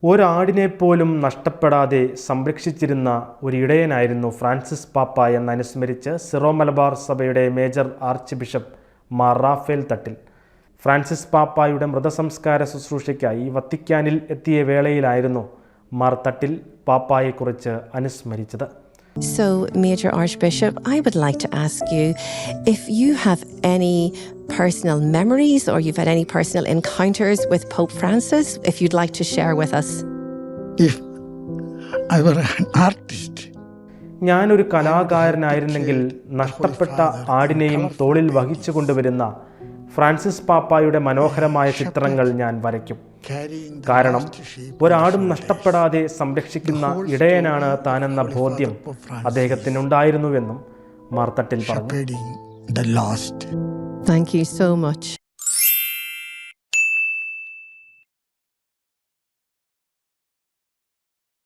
ഒരാടിനെപ്പോലും നഷ്ടപ്പെടാതെ സംരക്ഷിച്ചിരുന്ന ഒരിടയനായിരുന്നു ഫ്രാൻസിസ് പാപ്പ എന്നനുസ്മരിച്ച് സിറോ മലബാർ സഭയുടെ major archbishop Mar Raphael Thattil. Francis പാപ്പായുടെ മൃതസംസ്കാര ശുശ്രൂഷയ്ക്കായി വത്തിക്കാനിൽ എത്തിയ വേളയിലായിരുന്നു മാർ തട്ടിൽ പാപ്പായെക്കുറിച്ച് അനുസ്മരിച്ചത്. So, Major Archbishop, I would like to ask you if you have any personal memories or you've had any personal encounters with Pope Francis, if you'd like to share with us. If I were an artist. ഞാനൊരു കലാകാരനായിരുന്നെങ്കിൽ നഷ്ടപ്പെട്ട ആടിനെയും തോളിൽ വഹിച്ചു കൊണ്ടുവരുന്ന Francis പാപ്പായുടെ മനോഹരമായ ചിത്രങ്ങൾ ഞാൻ വരയ്ക്കും. കാരണം ഒരാടും നഷ്ടപ്പെടാതെ സംരക്ഷിക്കുന്ന ഇടയനാണ് താനെന്ന ബോധ്യം അദ്ദേഹത്തിനുണ്ടായിരുന്നുവെന്നും മാർ തട്ടിൽ പറഞ്ഞു. Thank you so much.